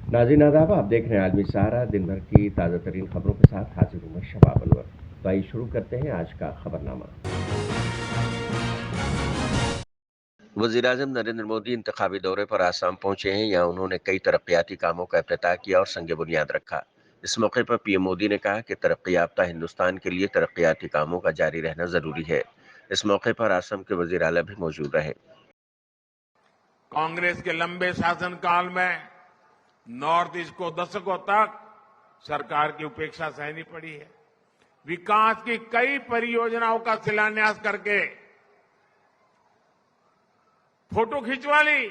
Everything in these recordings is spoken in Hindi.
नाज़रीन आदाब, आप देख रहे हैं आलमी सहारा। दिन भर की ताज़ा तरीन खबरों के साथ हाजिर हूँ मैं शबाब अनवर। तो आइए शुरू करते हैं आज का खबरनामा। वज़ीर-ए-आज़म नरेंद्र मोदी इंतखाबी दौरे पर आसाम पहुंचे हैं। यहाँ उन्होंने कई तरक्याती कामों का इफ्तिताह किया और संग बुनियाद रखा। इस मौके पर पीएम मोदी ने कहा कि तरक्की याफ्ता हिंदुस्तान के लिए तरक्याती कामों का जारी रहना जरूरी है। इस मौके पर आसाम के वज़ीर आला भी मौजूद रहे। कांग्रेस के लंबे शासनकाल में नॉर्थ ईस्ट को दशकों तक सरकार की उपेक्षा सहनी पड़ी है। विकास की कई परियोजनाओं का शिलान्यास करके फोटो खिंचवा ली,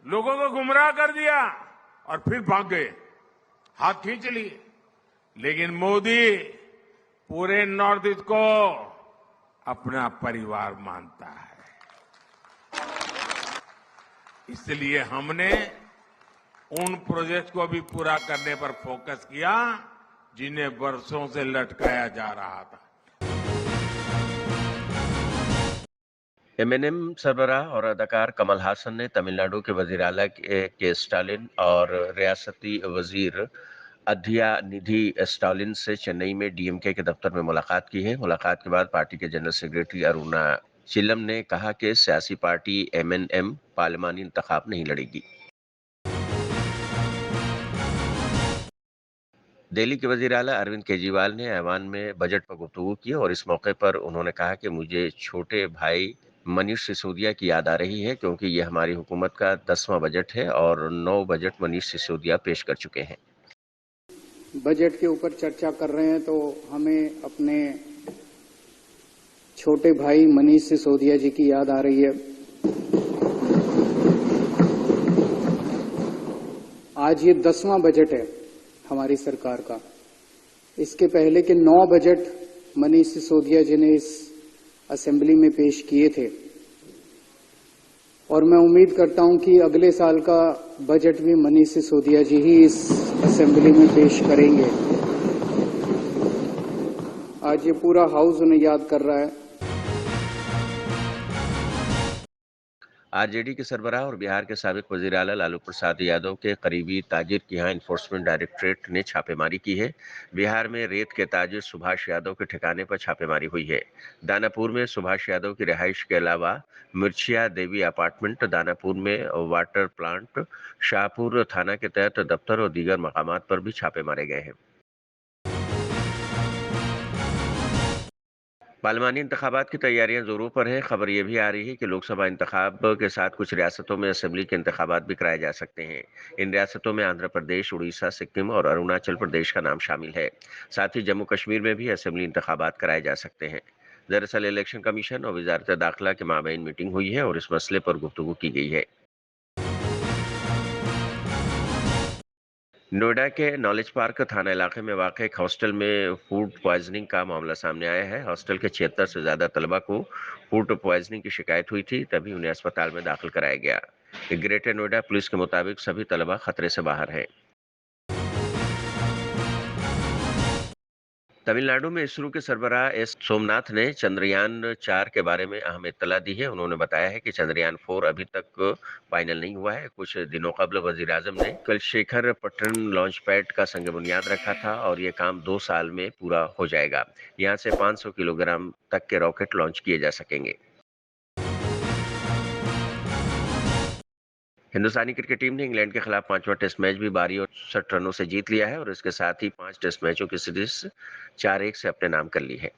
लोगों को गुमराह कर दिया और फिर भाग गए, हाथ खींच लिए। लेकिन मोदी पूरे नॉर्थ ईस्ट को अपना परिवार मानता है। इसलिए हमने उन प्रोजेक्ट को भी पूरा करने पर फोकस किया जिन्हें वर्षों से लटकाया जा रहा था। एमएनएम सरबराह और अदाकार कमल हासन ने तमिलनाडु के वजीर आला के स्टालिन और रियासती वजीर अदयानिधि स्टालिन से चेन्नई में डीएमके के दफ्तर में मुलाकात की है। मुलाकात के बाद पार्टी के जनरल सेक्रेटरी अरुणा चिल्लम ने कहा कि सियासी पार्टी एमएनएम पार्लिमानी इंतखाब नहीं लड़ेगी। दिल्ली के वजीर आला अरविंद केजरीवाल ने ऐवान में बजट पर गुफ्तगू की और इस मौके पर उन्होंने कहा कि मुझे छोटे भाई मनीष सिसोदिया की याद आ रही है, क्योंकि ये हमारी हुकूमत का 10वां बजट है और 9 बजट मनीष सिसोदिया पेश कर चुके हैं। बजट के ऊपर चर्चा कर रहे हैं तो हमें अपने छोटे भाई मनीष सिसोदिया जी की याद आ रही है। आज ये 10वां बजट है हमारी सरकार का। इसके पहले के 9 बजट मनीष सिसोदिया जी ने इस असेंबली में पेश किए थे और मैं उम्मीद करता हूं कि अगले साल का बजट भी मनीष सिसोदिया जी ही इस असेंबली में पेश करेंगे। आज ये पूरा हाउस उन्हें याद कर रहा है। आरजेडी के सरबराह और बिहार के साबिक वजीर आला लालू प्रसाद यादव के करीबी ताजिर के यहाँ इन्फोर्समेंट डायरेक्टरेट ने छापेमारी की है। बिहार में रेत के ताजिर सुभाष यादव के ठिकाने पर छापेमारी हुई है। दानापुर में सुभाष यादव की रिहाइश के अलावा मिर्चिया देवी अपार्टमेंट, दानापुर में वाटर प्लांट, शाहपुर थाना के तहत दफ्तर और दीगर मकामात पर भी छापे मारे गए हैं। पार्लिमानी इंतखाबात की तैयारियां जोरों पर है। खबर यह भी आ रही है कि लोकसभा इंतखाब के साथ कुछ रियासतों में असेंबली के इंतखाबात भी कराए जा सकते हैं। इन रियासतों में आंध्र प्रदेश, उड़ीसा, सिक्किम और अरुणाचल प्रदेश का नाम शामिल है। साथ ही जम्मू कश्मीर में भी असेंबली इंतखाबात कराए जा सकते हैं। दरअसल इलेक्शन कमीशन और वजारत दाखिला के माबैन मीटिंग हुई है और इस मसले पर गुफ्तगू की गई है। नोएडा के नॉलेज पार्क थाना इलाके में वाक़ एक हॉस्टल में फूड पॉइजनिंग का मामला सामने आया है। हॉस्टल के 76 से ज्यादा तलबा को फूड पॉइजनिंग की शिकायत हुई थी, तभी उन्हें अस्पताल में दाखिल कराया गया। ग्रेटर नोएडा पुलिस के मुताबिक सभी तलबा खतरे से बाहर हैं। तमिलनाडु में इसरो के सरबराह एस सोमनाथ ने चंद्रयान-4 के बारे में अहम इत्तला दी है। उन्होंने बताया है कि चंद्रयान-4 अभी तक फाइनल नहीं हुआ है। कुछ दिनों कबल वजीर-आजम ने कलशेखरपट्टनम लॉन्च पैड का संग बुनियाद रखा था और ये काम 2 साल में पूरा हो जाएगा। यहाँ से 500 किलोग्राम तक के रॉकेट लॉन्च किए जा सकेंगे। हिंदुस्तानी क्रिकेट टीम ने इंग्लैंड के खिलाफ 5वां टेस्ट मैच भी 62 रनों से जीत लिया है और इसके साथ ही 5 टेस्ट मैचों की सीरीज 4-1 से अपने नाम कर ली है।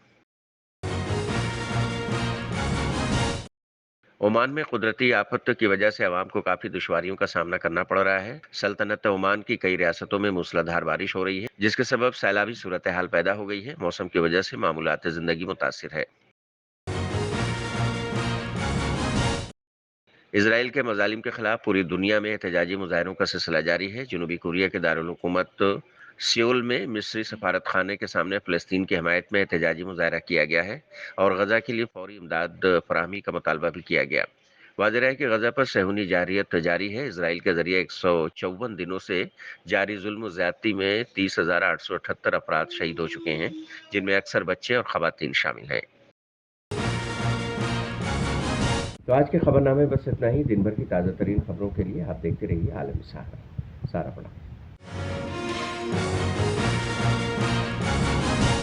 ओमान में कुदरती आफत की वजह से अवाम को काफी दुश्वारियों का सामना करना पड़ रहा है। सल्तनत ओमान की कई रियासतों में मूसलाधार बारिश हो रही है, जिसके सबब सैलाबी सूरत हाल पैदा हो गई है। मौसम की वजह से मामूलात जिंदगी मुतासिर है। इसराइल के मजालिम के खिलाफ पूरी दुनिया में एहतजाजी मुजाहरों का सिलसिला जारी है। जनूबी कोरिया के दारुल हुकूमत सियोल में मिस्री सफारत खाने के सामने फलस्तीन की हमायत में एहतजाजी मुजाहरा किया गया है और गजा के लिए फौरी इमदाद फराहमी का मुतालबा भी किया गया। वाज़ेह है कि गजा पर सहूनी जारियत जारी है। इसराइल के जरिए 154 दिनों से जारी जुल्म ज्यादती में 30,878 अफराद शहीद हो चुके हैं, जिनमें अक्सर बच्चे और खवातीन शामिल हैं। तो आज के खबरनामे बस इतना ही। दिन भर की ताज़ा तरीन खबरों के लिए आप देखते रहिए आलमी सहारा। सारा पड़ा।